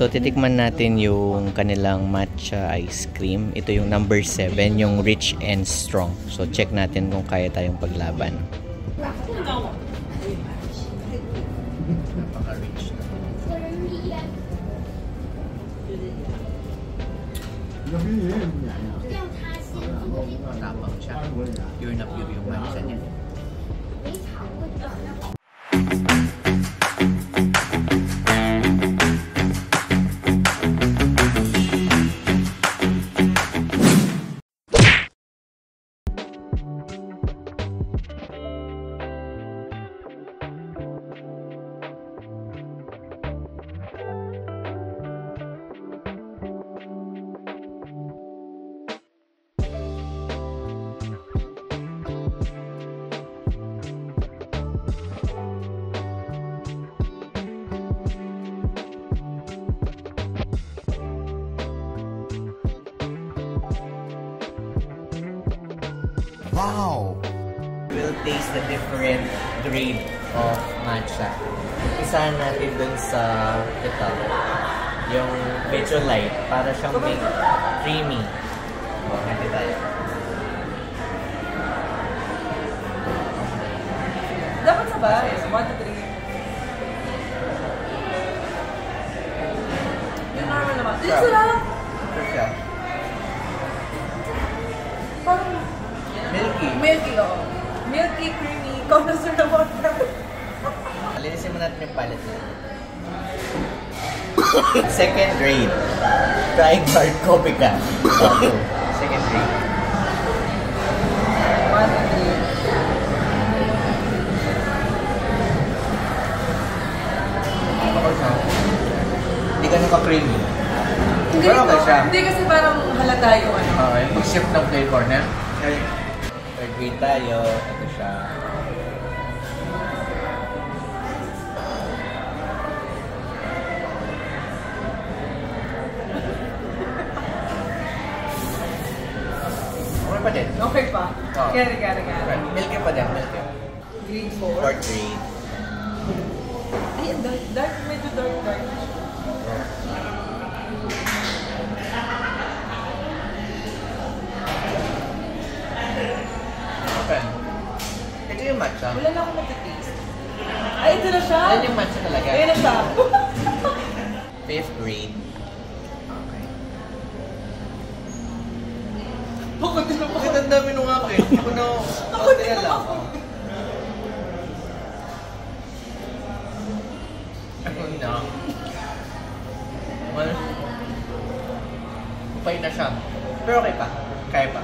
So, titikman natin yung kanilang matcha ice cream. Ito yung number 7, yung rich and strong. So, check natin kung kaya tayong paglaban. Napaka-rich. Tapang siya. Pure na pure yung matcha niya. Wow! We'll taste the different grade of matcha. Isahan natin dun sa ito, yung medyo light, para siyang may creamy. Hindi tayo. Dapat sabay. 1, 2, 3. Yung normal naman. Dito sila! Ito siya. Parang Milky. milky, oo. Milky, creamy, connoisseur na water. Alinisin mo natin yung palette na. Second grade. Trying hard coffee ka. Second grade. 1, 2, 3. Ako siya. Hindi ganun ka-creamy. Hindi, pero okay siya. Hindi kasi parang halata yung ano. Okay, mag-shift ng flavor na. Third grade tayo. Ito siya. Okay pa din. Okay pa. Oh. Kaya. Milky pa din. Milky. Grade 4. Fourth grade. Ay, ang dark. Medyo dark. Okay. Ito yung matcha. Wala na akong matitaste. Ay, ito na siya. Yan yung matcha talaga. Ayan na siya. Fifth grade. Okay. Bakit din ako? Bakit ang dami nung akin? Hindi ko na... Ako din lang. ako. Ano na? Well, upay na siya. Pero okay pa. Kaya pa.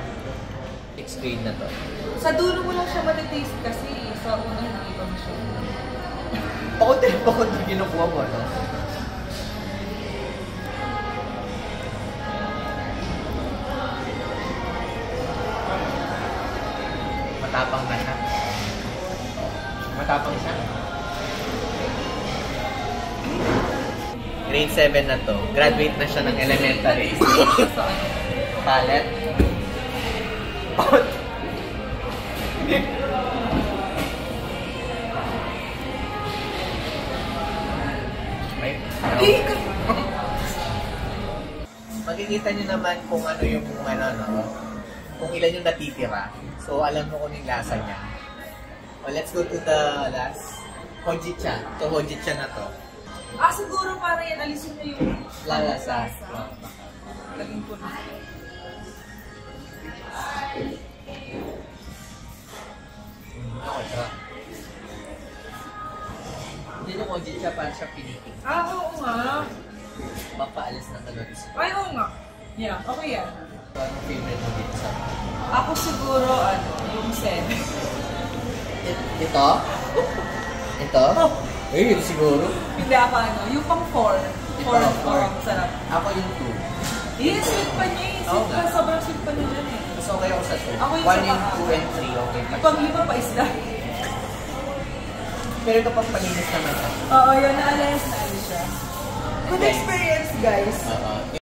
6th grade na to. Sa dulo mo lang siya matitaste kasi. Sa una hindi pa siya. Pakot din kinukuha mo, no? Matapang na siya. Matapang siya. Grade 7 na to. Graduate na siya ng elementary. Palette. Makikita nyo naman kung ano yung kung ilan yung natitira. So, alam mo kung yung lasa niya. Oh, let's go to the last. Hojicha. So, hojicha na to. Siguro para yan, alisin na yung Lalasa. Laging po na. Okay, tara. Hindi yung hojicha para siya pinitin. Oo nga. Mapaalis na calories. Ay, oo nga. Yeah, okay yan. So, anong favorite mo dito sa? Ako siguro, yung 7. Ito? Ito? Oh. Eh, yun siguro. Hindi ako yung pang 4. 4. Sarap. Ako yung 2. Yes, sweet pa niya eh. Oo Sweet nga. pa, sobrang sweet pa niya dyan eh. Mas okay ako sa 2. Ako yung 1 and sa 2 and 3, okay pa. Pag 5 pa isda. Pero ito pang palinis naman siya. Oo, yun. Naalis siya. Good experience, guys. Oo.